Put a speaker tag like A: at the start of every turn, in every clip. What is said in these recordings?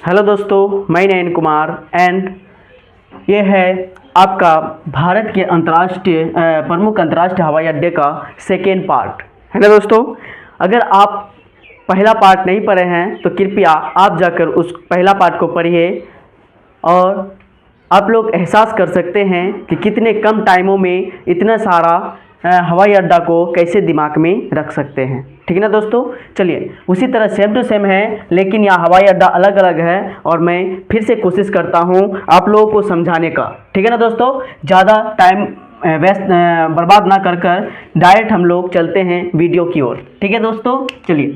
A: Hello दोस्तों, मैं नयन Kumar and ये है आपका भारत के अंतर्राष्ट्रीय प्रमुख अंतर्राष्ट्रीय हवाई अड्डे का सेकेंड पार्ट है ना दोस्तों। अगर आप पहला पार्ट नहीं पढ़े हैं तो कृपया आप जाकर उस पहला पार्ट को पढ़िए और आप लोग एहसास कर सकते हैं कि कितने कम टाइमों में इतना सारा हवाई अड्डा को कैसे दिमाग में रख सकते हैं। ठीक है ना दोस्तों। चलिए, उसी तरह सेम टू सेम है लेकिन यहाँ हवाई अड्डा अलग अलग है और मैं फिर से कोशिश करता हूँ आप लोगों को समझाने का। ठीक है ना दोस्तों, ज़्यादा टाइम वेस्ट बर्बाद ना कर डायरेक्ट हम लोग चलते हैं वीडियो की ओर। ठीक है दोस्तों, चलिए।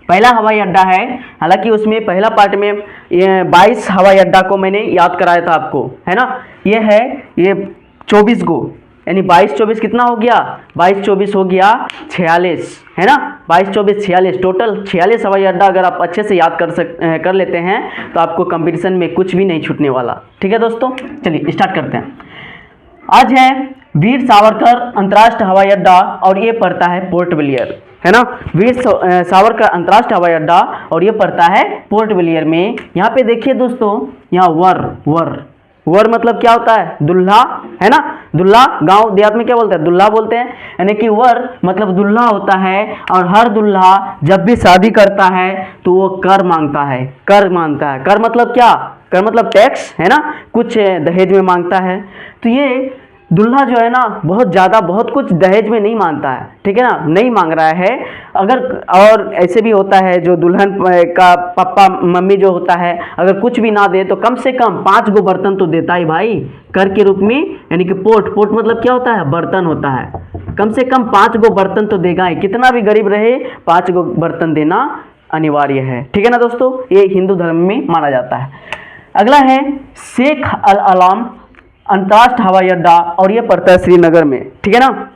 A: पहला हवाई अड्डा है, हालांकि उसमें पहला पार्ट में ये 22 हवाई अड्डा को मैंने याद कराया था आपको, है ना। ये है ये 24 गो, यानी 22-24 कितना हो गया, 22-24 हो गया 46, है ना। 22-24 46, टोटल 46 हवाई अड्डा अगर आप अच्छे से याद कर लेते हैं तो आपको कंपटीशन में कुछ भी नहीं छूटने वाला। ठीक है दोस्तों, चलिए स्टार्ट करते हैं। आज है वीर सावरकर अंतर्राष्ट्रीय हवाई अड्डा और ये पड़ता है पोर्ट ब्लेयर, है ना। वीर सावरकर अंतर्राष्ट्रीय हवाई अड्डा और ये पड़ता है पोर्ट ब्लेयर में। यहाँ पे देखिए दोस्तों, यहाँ वर मतलब क्या होता है, दुल्हा, है ना। दुल्हा गांव देहात में क्या बोलते हैं, दुल्हा बोलते हैं, यानी कि वर मतलब दुल्हा होता है। और हर दुल्हा जब भी शादी करता है तो वो कर मांगता है। कर मतलब क्या, कर मतलब टैक्स, है ना, कुछ दहेज में मांगता है। तो ये दुल्हा जो है ना बहुत कुछ दहेज में नहीं मांगता है, ठीक है ना, नहीं मांग रहा है। अगर और ऐसे भी होता है जो दुल्हन का पापा मम्मी जो होता है अगर कुछ भी ना दे तो कम से कम 5 गो बर्तन तो देता ही भाई, कर के रूप में, यानी कि पोर्ट मतलब क्या होता है, बर्तन होता है। कम से कम 5 गो बर्तन तो देगा ही, कितना भी गरीब रहे 5 गो बर्तन देना अनिवार्य है। ठीक है ना दोस्तों, ये हिंदू धर्म में माना जाता है। अगला है शेख अल आलम अंतर्राष्ट्रीय हवाई अड्डा और ये पड़ता है श्रीनगर में। ठीक है ना।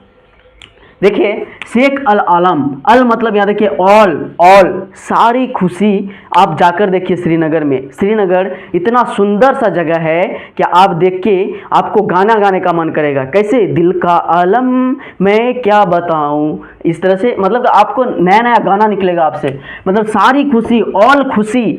A: देखिए शेख अल आलम, अल मतलब यहाँ देखिए ऑल सारी खुशी। आप जाकर देखिए श्रीनगर में, श्रीनगर इतना सुंदर सा जगह है कि आप देख के आपको गाना गाने का मन करेगा। कैसे, दिल का आलम मैं क्या बताऊं, इस तरह से मतलब आपको नया नया गाना निकलेगा आपसे। मतलब सारी खुशी, ऑल खुशी,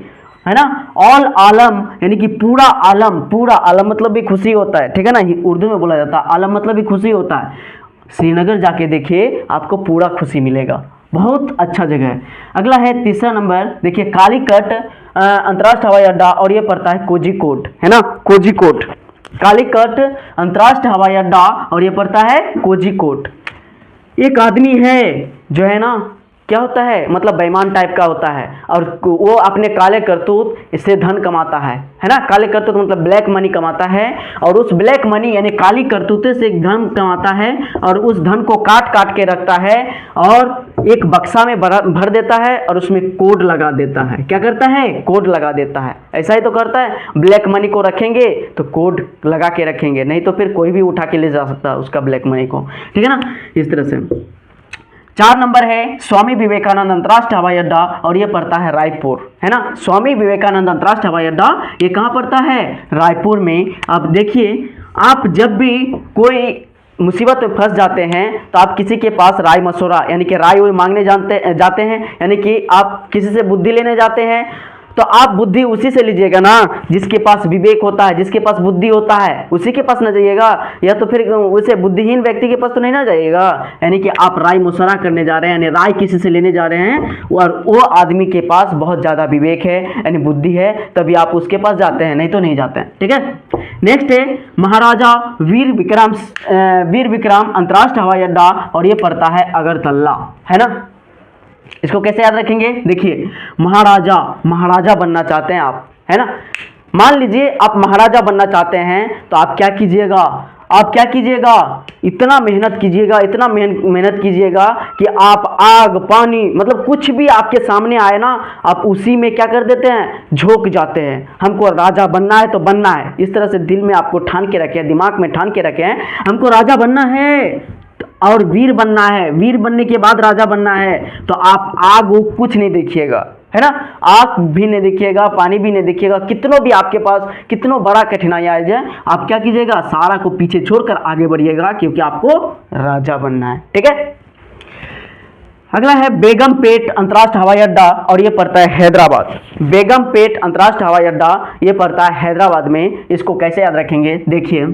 A: है ना। ऑल आलम यानी कि पूरा आलम मतलब भी खुशी होता है। ठीक है ना, उर्दू में बोला जाता है आलम मतलब भी खुशी होता है। श्रीनगर जाके देखिए आपको पूरा खुशी मिलेगा, बहुत अच्छा जगह है। अगला है तीसरा नंबर, देखिए कालीकट अंतर्राष्ट्रीय हवाई अड्डा और ये पड़ता है कोझिकोड, है ना, कोझिकोड। कालीकट अंतर्राष्ट्रीय हवाई अड्डा और ये पड़ता है कोझिकोड। एक आदमी है जो है ना, क्या होता है, मतलब बेईमान टाइप का होता है और वो अपने काले करतूत इससे धन कमाता है ना। काले करतूत मतलब ब्लैक मनी कमाता है और उस ब्लैक मनी यानी काली करतूते से धन कमाता है और उस धन को काट के रखता है और एक बक्सा में भर देता है और उसमें कोड लगा देता है। क्या करता है, कोड लगा देता है। ऐसा ही तो करता है, ब्लैक मनी को रखेंगे तो कोड लगा के रखेंगे, नहीं तो फिर कोई भी उठा के ले जा सकता है उसका ब्लैक मनी को। ठीक है ना, इस तरह से। 4 नंबर है स्वामी विवेकानंद अंतर्राष्ट्रीय हवाई अड्डा और ये पड़ता है रायपुर, है ना। स्वामी विवेकानंद अंतर्राष्ट्रीय हवाई अड्डा ये कहाँ पड़ता है, रायपुर में। आप देखिए, आप जब भी कोई मुसीबत में फंस जाते हैं तो आप किसी के पास राय मशवरा यानी कि राय मांगने जाते हैं, यानी कि आप किसी से बुद्धि लेने जाते हैं तो आप बुद्धि उसी से लीजिएगा ना जिसके पास विवेक होता है, जिसके पास बुद्धि होता है, उसी के पास ना जाइएगा, या तो फिर उसे बुद्धिहीन व्यक्ति के पास तो नहीं ना जाइएगा। यानी कि आप राय मशवरा करने जा रहे हैं, यानी राय किसी से लेने जा रहे हैं और वो आदमी के पास बहुत ज़्यादा विवेक है यानी बुद्धि है, तभी आप उसके पास जाते हैं, नहीं तो नहीं जाते हैं। ठीक है। नेक्स्ट है महाराजा वीर विक्रम अंतर्राष्ट्रीय हवाई अड्डा और ये पड़ता है अगरतला, है ना। इसको कैसे याद रखेंगे, देखिए महाराजा बनना चाहते हैं आप, है ना। मान लीजिए आप महाराजा बनना चाहते हैं तो आप क्या कीजिएगा, इतना मेहनत कीजिएगा कि आप आग पानी मतलब कुछ भी आपके सामने आए ना, आप उसी में क्या कर देते हैं, झोंक जाते हैं। हमको राजा बनना है तो बनना है, इस तरह से दिल में आपको ठान के रखे, दिमाग में ठान के रखे हमको राजा बनना है और वीर बनना है, वीर बनने के बाद राजा बनना है। तो आप आग कुछ नहीं देखिएगा, है ना, आग भी नहीं देखिएगा, पानी भी नहीं देखिएगा, कितनों भी आपके पास कितनों बड़ा कठिनाई आ जाए, आप क्या कीजिएगा, सारा को पीछे छोड़कर आगे बढ़िएगा क्योंकि आपको राजा बनना है। ठीक है। अगला है बेगमपेट अंतर्राष्ट्रीय हवाई अड्डा और ये पड़ता है हैदराबाद। बेगमपेट अंतर्राष्ट्रीय हवाई अड्डा ये पड़ता है हैदराबाद में। इसको कैसे याद रखेंगे, देखिए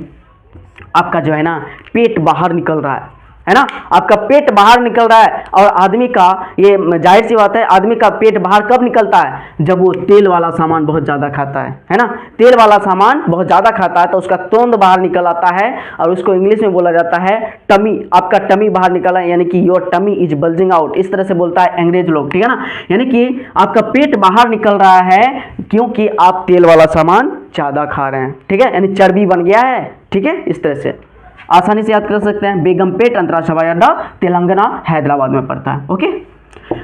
A: आपका जो है ना पेट बाहर निकल रहा है ना, आपका पेट बाहर निकल रहा है और आदमी का, ये जाहिर सी बात है, आदमी का पेट बाहर कब निकलता है, जब वो तेल वाला सामान बहुत ज़्यादा खाता है ना। तेल वाला सामान बहुत ज़्यादा खाता है तो उसका तोंद बाहर निकल आता है और उसको इंग्लिश में बोला जाता है टमी। आपका टमी बाहर निकला है, यानी कि your tummy is bulging out, इस तरह से बोलता है अंग्रेज लोग, ठीक है ना। यानी कि आपका पेट बाहर निकल रहा है क्योंकि आप तेल वाला सामान ज़्यादा खा रहे हैं, ठीक है, यानी चर्बी बन गया है, ठीक है। इस तरह से आसानी से याद कर सकते हैं। बेगमपेट अंतर्राष्ट्रीय हवाई अड्डा तेलंगाना हैदराबाद में पड़ता है। ओके,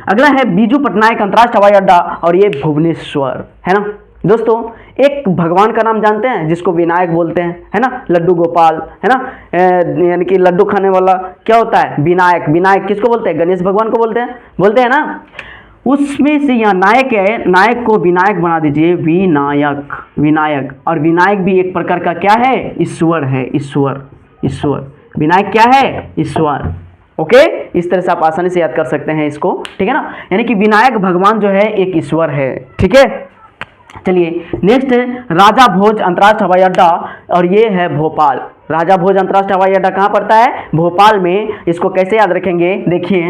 A: अगला है बीजू पटनायक अंतर्राष्ट्रीय हवाई अड्डा और ये भुवनेश्वर है ना। दोस्तों एक भगवान का नाम जानते हैं जिसको विनायक बोलते हैं, है ना, लड्डू गोपाल, है ना, यानी कि लड्डू खाने वाला क्या होता है, विनायक। विनायक किसको बोलते हैं, गणेश भगवान को बोलते हैं ना। उसमें से यहाँ नायक है, नायक को विनायक बना दीजिए, विनायक, विनायक। और विनायक भी एक प्रकार का क्या है, ईश्वर है, ईश्वर, ईश्वर। विनायक क्या है, ईश्वर। ओके, इस तरह से आप आसानी से याद कर सकते हैं इसको, ठीक है ना। यानी कि विनायक भगवान जो है एक ईश्वर है, ठीक है। चलिए नेक्स्ट है राजा भोज अंतर्राष्ट्रीय हवाई अड्डा और ये है भोपाल। राजा भोज अंतर्राष्ट्रीय हवाई अड्डा कहाँ पड़ता है, भोपाल में। इसको कैसे याद रखेंगे, देखिए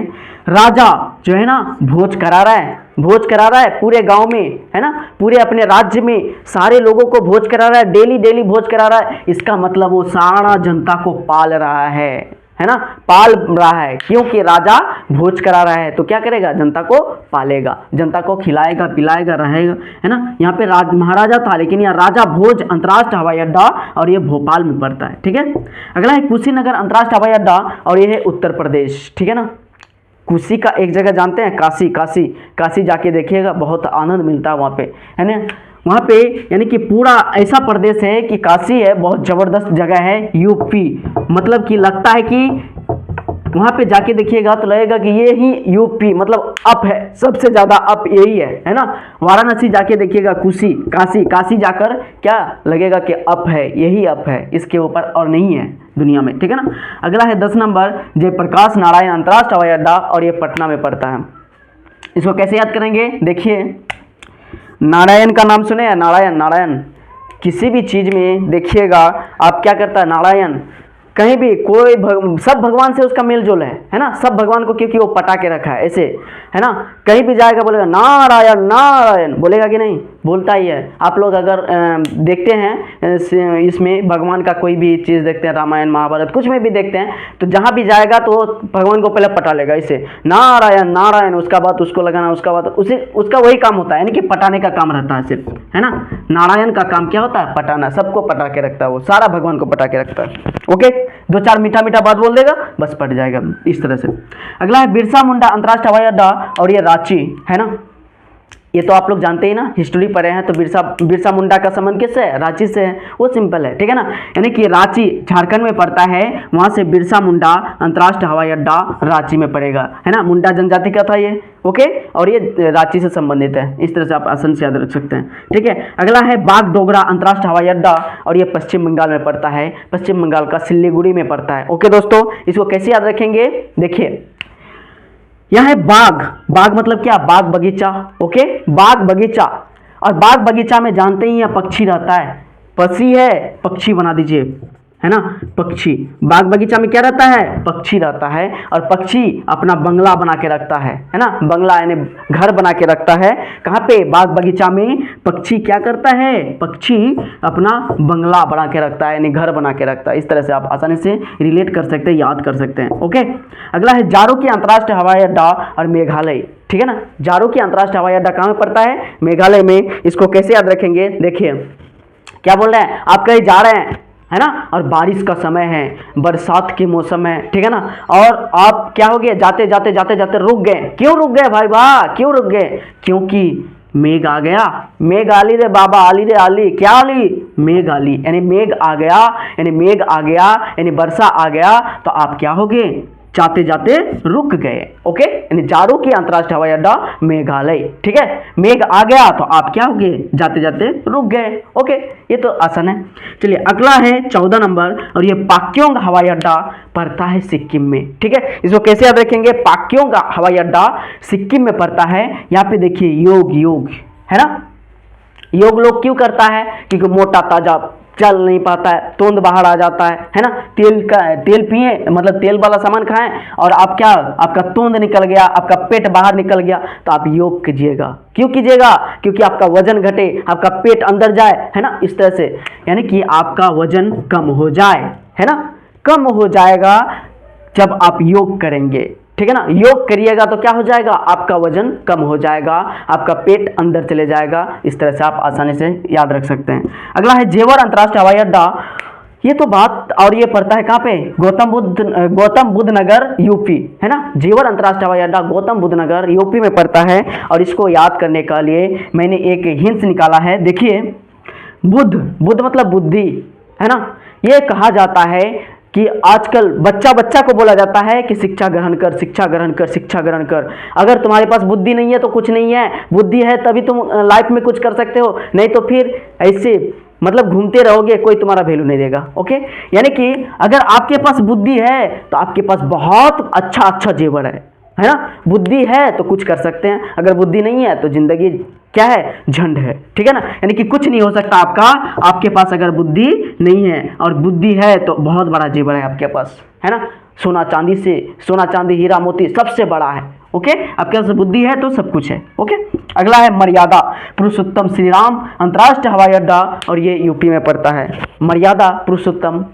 A: राजा जो है ना भोज करा रहा है, भोज करा रहा है पूरे गांव में, है ना, पूरे अपने राज्य में सारे लोगों को भोज करा रहा है, डेली डेली भोज करा रहा है। इसका मतलब वो सारा जनता को पाल रहा है ना, पाल रहा है, क्योंकि राजा भोज करा रहा है तो क्या करेगा, जनता को पालेगा, जनता को खिलाएगा पिलाएगा रहेगा, है ना। यहाँ पे महाराजा था, लेकिन यहाँ राजा भोज अंतर्राष्ट्रीय हवाई अड्डा और ये भोपाल में पड़ता है, ठीक है। अगला है कुशीनगर अंतर्राष्ट्रीय हवाई अड्डा और ये है उत्तर प्रदेश, ठीक है ना। कुशी का एक जगह जानते हैं, काशी, काशी, काशी जाके देखिएगा, बहुत आनंद मिलता है वहाँ पे, है ना। वहाँ पे यानी कि पूरा ऐसा प्रदेश है कि काशी है, बहुत ज़बरदस्त जगह है, यूपी, मतलब कि लगता है कि वहाँ पे जाके देखिएगा तो लगेगा कि ये ही यूपी, मतलब अप है, सबसे ज़्यादा अप यही है ना। वाराणसी जाके देखिएगा, कुशी, काशी, काशी जाकर क्या लगेगा कि अप है, यही अप है, इसके ऊपर और नहीं है दुनिया में, ठीक है ना। अगला है 10 नंबर जयप्रकाश नारायण अंतर्राष्ट्रीय हवाई अड्डा और ये पटना में पड़ता है। इसको कैसे याद करेंगे, देखिए नारायण का नाम सुने, नारायण, नारायण किसी भी चीज़ में देखिएगा आप क्या करता है, नारायण कहीं भी कोई सब भगवान से उसका मेल जोल है ना, सब भगवान को, क्योंकि वो पटा के रखा है ऐसे, है ना। कहीं भी जाएगा बोलेगा नारायण नारायण, बोलेगा कि नहीं, बोलता ही है। आप लोग अगर देखते हैं इसमें भगवान का कोई भी चीज़ देखते हैं, रामायण महाभारत कुछ में भी देखते हैं, तो जहाँ भी जाएगा तो भगवान को पहले पटा लेगा ऐसे, नारायण नारायण, उसका बाद उसको लगाना, उसका बाद उसका वही काम होता है, यानी कि पटाने का काम रहता है सिर्फ, है ना। नारायण का काम क्या होता है, पटाना, सबको पटा के रखता है, वो सारा भगवान को पटा के रखता है। ओके, 2-4 मीठा मीठा बात बोल देगा, बस पट जाएगा इस तरह से। अगला है बिरसा मुंडा अंतर्राष्ट्रीय हवाई अड्डा और ये रांची, है ना। ये तो आप लोग जानते ही ना, हिस्ट्री पढ़े हैं, तो बिरसा मुंडा का संबंध किससे है, रांची से है, वो सिंपल है, ठीक है ना। यानी कि रांची झारखंड में पड़ता है, वहाँ से बिरसा मुंडा अंतर्राष्ट्रीय हवाई अड्डा रांची में पड़ेगा, है ना। मुंडा जनजाति का था ये, ओके, और ये रांची से संबंधित है, इस तरह से आप आसानी से याद रख सकते हैं, ठीक है। अगला है बागडोगरा अंतर्राष्ट्रीय हवाई अड्डा और ये पश्चिम बंगाल में पड़ता है, पश्चिम बंगाल का सिल्लीगुड़ी में पड़ता है। ओके दोस्तों, इसको कैसे याद रखेंगे, देखिए यह है बाग, बाग मतलब क्या, बाग बगीचा, ओके, बाग बगीचा। और बाग बगीचा में जानते ही यहाँ पक्षी रहता है, पक्षी है, पक्षी बना दीजिए, है ना, पक्षी। बाग बगीचा में क्या रहता है, पक्षी रहता है, और पक्षी अपना बंगला बना के रखता है ना, बंगला यानी घर बना के रखता है। कहाँ पे, बाग बगीचा में पक्षी क्या करता है, पक्षी अपना बंगला बना के रखता है, यानी घर बना के रखता है। इस तरह से आप आसानी से रिलेट कर सकते हैं, याद कर सकते हैं। ओके, अगला है जारूकी अंतर्राष्ट्रीय हवाई अड्डा और मेघालय, ठीक है ना। जारूकी अंतर्राष्ट्रीय हवाई अड्डा कहाँ में पड़ता है, मेघालय में। इसको कैसे याद रखेंगे, देखिए क्या बोल रहे हैं, आप कहीं जा रहे हैं, है ना, और बारिश का समय है, बरसात के मौसम है, ठीक है ना, और आप क्या हो गए, जाते जाते जाते जाते रुक गए। क्यों रुक गए भाई, वाह क्यों रुक गए, क्योंकि मेघ आ गया, मेघ आली रे बाबा, आली रे आली, क्या आली, मेघ आली, यानी मेघ आ गया, यानी मेघ आ गया, यानी वर्षा आ गया, तो आप क्या हो गए, जाते जाते रुक गए। ओके, यानी जारो की अंतर्राष्ट्रीय हवाई अड्डा मेघालय। ठीक है, मेघ आ गया तो आप क्या हो गए, जाते जाते रुक गए। ओके, ये तो आसान है। चलिए अगला है 14 नंबर, और ये पाक्योंग हवाई अड्डा पड़ता है सिक्किम में। ठीक है, इसको कैसे याद रखेंगे, पाक्योंग हवाई अड्डा सिक्किम में पड़ता है। यहाँ पे देखिए योग योग है ना, योग लोग क्यों करता है, क्योंकि मोटा ताजा चल नहीं पाता है, तोंद बाहर आ जाता है ना। तेल पिए, मतलब तेल वाला सामान खाएं और आप क्या, आपका तोंद निकल गया, आपका पेट बाहर निकल गया, तो आप योग कीजिएगा। क्यों कीजिएगा, क्योंकि आपका वजन घटे, आपका पेट अंदर जाए, है ना, इस तरह से, यानी कि आपका वजन कम हो जाए, है ना, कम हो जाएगा जब आप योग करेंगे। ठीक है ना, योग करिएगा तो क्या हो जाएगा, आपका वजन कम हो जाएगा, आपका पेट अंदर चले जाएगा। इस तरह से आप आसानी से याद रख सकते हैं। अगला है जेवर अंतर्राष्ट्रीय हवाई अड्डा। ये तो बात, और ये पड़ता है कहाँ पे, गौतम बुद्ध नगर यूपी, है ना। जेवर अंतर्राष्ट्रीय हवाई अड्डा गौतम बुद्ध नगर यूपी में पड़ता है। और इसको याद करने के लिए मैंने एक हिंट्स निकाला है। देखिए, बुद्ध मतलब बुद्धि, है ना। ये कहा जाता है कि आजकल बच्चा को बोला जाता है कि शिक्षा ग्रहण कर, शिक्षा ग्रहण कर, शिक्षा ग्रहण कर। अगर तुम्हारे पास बुद्धि नहीं है तो कुछ नहीं है, बुद्धि है तभी तुम लाइफ में कुछ कर सकते हो, नहीं तो फिर ऐसे मतलब घूमते रहोगे, कोई तुम्हारा वैल्यू नहीं देगा। ओके, यानी कि अगर आपके पास बुद्धि है तो आपके पास बहुत अच्छा जेवर है ना। बुद्धि है तो कुछ कर सकते हैं, अगर बुद्धि नहीं है तो जिंदगी क्या है, झंड है। ठीक है ना, यानी कि कुछ नहीं हो सकता आपका, आपके पास अगर बुद्धि नहीं है, और बुद्धि है तो बहुत बड़ा जेवर है आपके पास, है ना। सोना चांदी हीरा मोती सबसे बड़ा है। ओके, आपके पास बुद्धि है तो सब कुछ है। ओके, अगला है मर्यादा पुरुषोत्तम श्री राम अंतर्राष्ट्रीय हवाई अड्डा, और ये यूपी में पड़ता है। मर्यादा पुरुषोत्तम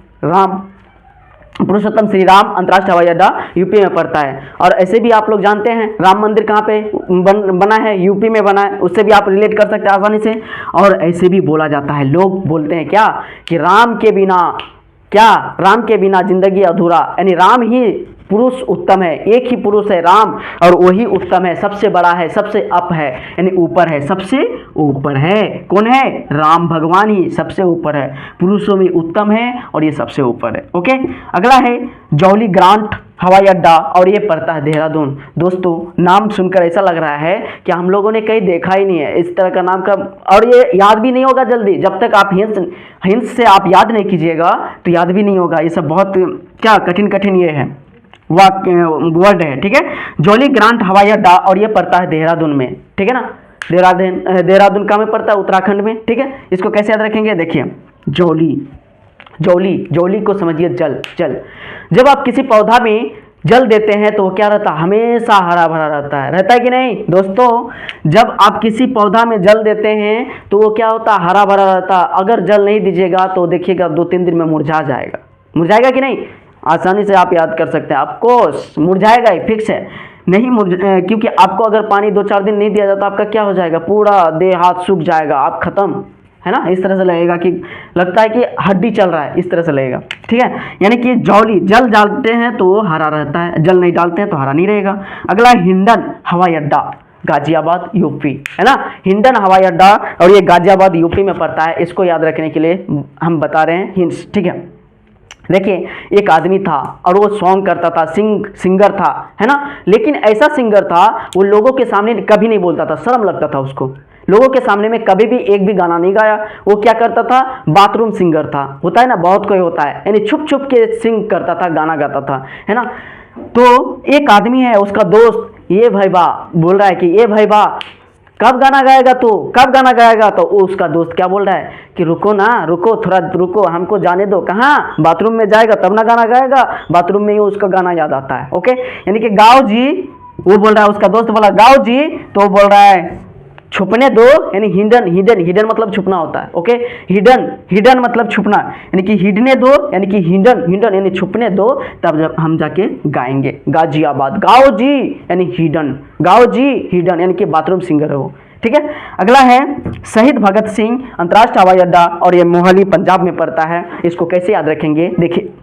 A: श्री राम अंतर्राष्ट्रीय हवाई अड्डा यूपी में पड़ता है। और ऐसे भी आप लोग जानते हैं राम मंदिर कहाँ पे बना है, यूपी में बना है, उससे भी आप रिलेट कर सकते हैं आसानी से। और ऐसे भी बोला जाता है, लोग बोलते हैं क्या, कि राम के बिना जिंदगी अधूरा, यानी राम ही पुरुष उत्तम है, एक ही पुरुष है राम, और वही उत्तम है, सबसे बड़ा है, सबसे अप है, यानी ऊपर है, सबसे ऊपर है। कौन है, राम भगवान ही सबसे ऊपर है, पुरुषों में उत्तम है, और ये सबसे ऊपर है। ओके, अगला है जौली ग्रांट हवाई अड्डा, और ये पड़ता है देहरादून। दोस्तों, नाम सुनकर ऐसा लग रहा है कि हम लोगों ने कहीं देखा ही नहीं है इस तरह का नाम का, और ये याद भी नहीं होगा जल्दी, जब तक आप हिंट्स से आप याद नहीं कीजिएगा तो याद भी नहीं होगा। ये सब बहुत क्या कठिन ये है, वर्ड है। ठीक है, जौली ग्रांट हवाई अड्डा, और ये पड़ता है देहरादून में। ठीक है ना, देहरादून कहाँ में पड़ता है, उत्तराखंड में। ठीक है, इसको कैसे याद रखेंगे, देखिए जौली को समझिए जल। जब आप किसी पौधा में जल देते हैं तो वो क्या रहता है, हमेशा हरा भरा रहता है कि नहीं दोस्तों। जब आप किसी पौधा में जल देते हैं तो वो क्या होता है, हरा भरा रहता है। अगर जल नहीं दीजिएगा तो देखिएगा 2-3 दिन में मुरझाएगा कि नहीं, आसानी से आप याद कर सकते हैं, आपको मुरझाएगा ही, फिक्स है। नहीं क्योंकि आपको अगर पानी 2-4 दिन नहीं दिया जाता, आपका क्या हो जाएगा, पूरा देह हाथ सूख जाएगा, आप खत्म, है ना। इस तरह से लगेगा कि लगता है कि हड्डी चल रहा है, इस तरह से लगेगा। ठीक है, यानी कि जौली जल डालते हैं तो वो हरा रहता है, जल नहीं डालते हैं तो हरा नहीं रहेगा। अगला हिंडन हवाई अड्डा गाजियाबाद यूपी, है ना। हिंडन हवाई अड्डा, और ये गाजियाबाद यूपी में पड़ता है। इसको याद रखने के लिए हम बता रहे हैं हिंट्स। ठीक है, देखिए, एक आदमी था और वो सॉन्ग करता था, सिंगर था, है ना। लेकिन ऐसा सिंगर था, वो लोगों के सामने कभी नहीं बोलता था, शर्म लगता था उसको, लोगों के सामने में कभी भी एक भी गाना नहीं गाया। वो क्या करता था, बाथरूम सिंगर था, होता है ना, बहुत कोई होता है, यानी छुप के सिंग करता था, गाना गाता था, है ना। तो एक आदमी है, उसका दोस्त ये भाई बा बोल रहा है कि ये भाई बा कब गाना गाएगा, तो उसका दोस्त क्या बोल रहा है कि रुको थोड़ा रुको, हमको जाने दो, कहाँ, बाथरूम में जाएगा तब ना गाना गाएगा, बाथरूम में ही उसका गाना याद आता है। ओके, यानी कि गाओ जी, वो बोल रहा है, उसका दोस्त बोला गाओ जी, तो वो बोल रहा है छुपने दो, यानी हिडन मतलब छुपना होता है। ओके, हिडन मतलब छुपना, यानी कि हिडने दो, यानी कि हिडन यानी छुपने दो, तब जब हम जाके गाएंगे। गाजियाबाद, गाओ जी यानी हिडन यानी कि बाथरूम सिंगर है वो। ठीक है, अगला है शहीद भगत सिंह अंतर्राष्ट्रीय हवाई अड्डा, और ये मोहाली पंजाब में पड़ता है। इसको कैसे याद रखेंगे, देखिए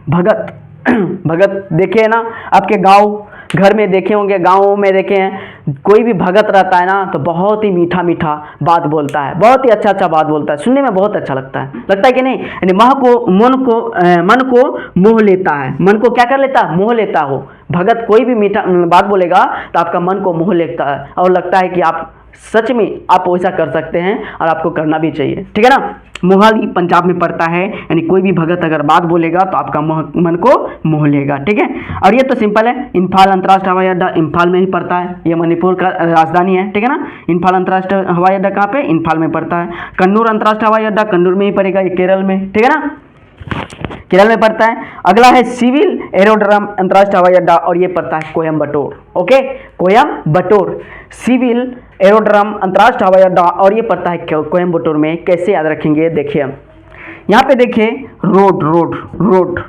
A: भगत देखिए ना, आपके गांव घर में देखे होंगे, गाँव में देखे हैं, कोई भी भगत रहता है ना तो बहुत ही मीठा मीठा बात बोलता है, बहुत ही अच्छा अच्छा बात बोलता है, सुनने में बहुत अच्छा लगता है कि नहीं। यानी मन को मोह लेता है, मन को क्या कर लेता है, मोह लेता हो। भगत कोई भी मीठा बात बोलेगा तो आपका मन को मोह लेता है और लगता है कि आप सच में आप वैसा कर सकते हैं और आपको करना भी चाहिए, ठीक है ना। मोहाली पंजाब में पड़ता है, यानी कोई भी भगत अगर बात बोलेगा तो आपका मन को मोह लेगा, ठीक है। और ये तो सिंपल है, इम्फाल अंतर्राष्ट्रीय हवाई अड्डा इम्फाल में ही पड़ता है, ये मणिपुर का राजधानी है, ठीक है ना। इम्फाल अंतर्राष्ट्रीय हवाई अड्डा कहाँ पे, इम्फाल में पड़ता है। कन्नूर अंतर्राष्ट्रीय हवाई अड्डा कन्नूर में ही पड़ेगा, ये केरल में, ठीक है ना, केरल में पड़ता है। अगला है सिविल एरोड्रम अंतर्राष्ट्रीय हवाई अड्डा और ये पड़ता है Coimbatore, okay, Coimbatore civil aerodrome अंतर्राष्ट्रीय हवाई अड्डा और ये पड़ता है कोयम्बटूर में। कैसे याद रखेंगे, देखिए यहाँ पे देखिए रोड रोड रोड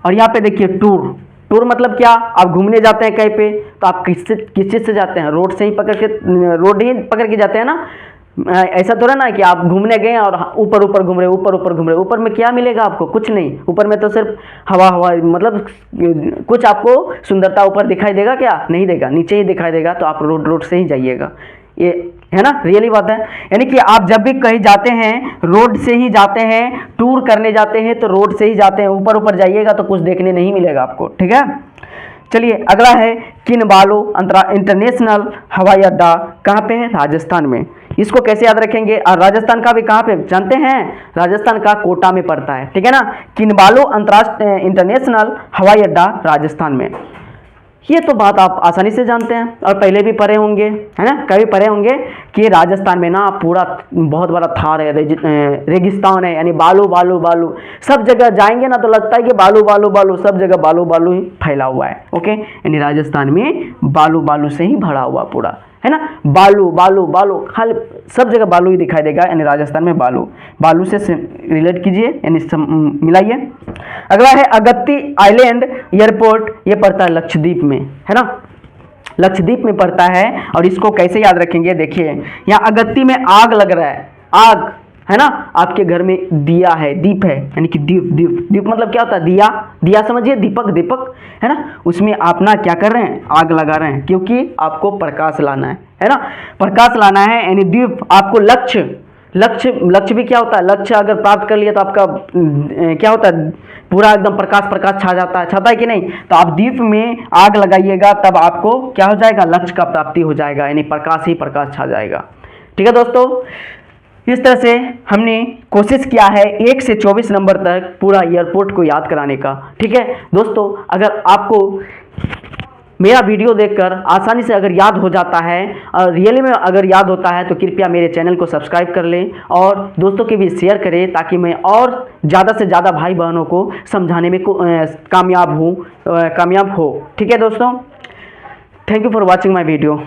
A: और यहाँ पे देखिए टूर। टूर मतलब क्या, आप घूमने जाते हैं कहीं पे तो आप किस चीज़ से जाते हैं, रोड से ही पकड़ के, रोड ही पकड़ के जाते हैं ना। ऐसा तो ना कि आप घूमने गए और ऊपर ऊपर घूम रहे, ऊपर ऊपर घूम रहे, ऊपर में क्या मिलेगा आपको, कुछ नहीं। ऊपर में तो सिर्फ हवा हवा, मतलब कुछ आपको सुंदरता ऊपर दिखाई देगा क्या, नहीं देगा, नीचे ही दिखाई देगा। तो आप रोड से ही जाइएगा, ये है ना, रियली बात है। यानी कि आप जब भी कहीं जाते हैं रोड से ही जाते हैं, टूर करने जाते हैं तो रोड से ही जाते हैं, ऊपर ऊपर जाइएगा तो कुछ देखने नहीं मिलेगा आपको, ठीक है। चलिए अगला है किनबालो इंटरनेशनल हवाई अड्डा, कहाँ पे है, राजस्थान में। इसको कैसे याद रखेंगे, और राजस्थान का भी कहाँ पे जानते हैं, राजस्थान का कोटा में पड़ता है, ठीक है ना। किनबालो अंतर्राष्ट्रीय इंटरनेशनल हवाई अड्डा राजस्थान में। ये तो बात आप आसानी से जानते हैं और पहले भी पढ़े होंगे, है ना, कभी पढ़े होंगे कि राजस्थान में ना पूरा बहुत बड़ा थार है, रेगिस्तान है, यानी बालू बालू बालू, सब जगह जाएंगे ना तो लगता है कि बालू बालू बालू, सब जगह बालू बालू ही फैला हुआ है, ओके। यानी राजस्थान में बालू बालू से ही भरा हुआ पूरा, है ना, बालू बालू बालू, खाली सब जगह बालू ही दिखाई देगा, यानी राजस्थान में बालू। बालू से रिलेट कीजिए, यानी मिलाइए। अगला है अगत्ती आइलैंड एयरपोर्ट, ये पड़ता है लक्षद्वीप में, है ना, लक्षद्वीप में पड़ता है। और इसको कैसे याद रखेंगे, देखिए यहाँ अगत्ती में आग लग रहा है, आग है ना, आपके घर में दिया है, दीप है, यानी कि दीप दीप दीप मतलब क्या होता है, दिया, दिया समझिए, दीपक दीपक, है ना, उसमें आप ना क्या कर रहे हैं, आग लगा रहे हैं, क्योंकि आपको प्रकाश लाना है ना, प्रकाश लाना है। यानी दीप आपको लक्ष्य भी क्या होता है, लक्ष्य अगर प्राप्त कर लिया तो आपका क्या होता है, पूरा एकदम प्रकाश छा जाता है कि नहीं। तो आप दीप में आग लगाइएगा तब आपको क्या हो जाएगा, लक्ष्य का प्राप्ति हो जाएगा, यानी प्रकाश ही प्रकाश छा जाएगा, ठीक है दोस्तों। इस तरह से हमने कोशिश किया है 1 से 24 नंबर तक पूरा एयरपोर्ट को याद कराने का, ठीक है दोस्तों। अगर आपको मेरा वीडियो देखकर आसानी से अगर याद हो जाता है और रियली में अगर याद होता है तो कृपया मेरे चैनल को सब्सक्राइब कर लें और दोस्तों के भी शेयर करें, ताकि मैं और ज़्यादा से ज़्यादा भाई बहनों को समझाने में कामयाब हो, ठीक है दोस्तों। Thank you for watching my video.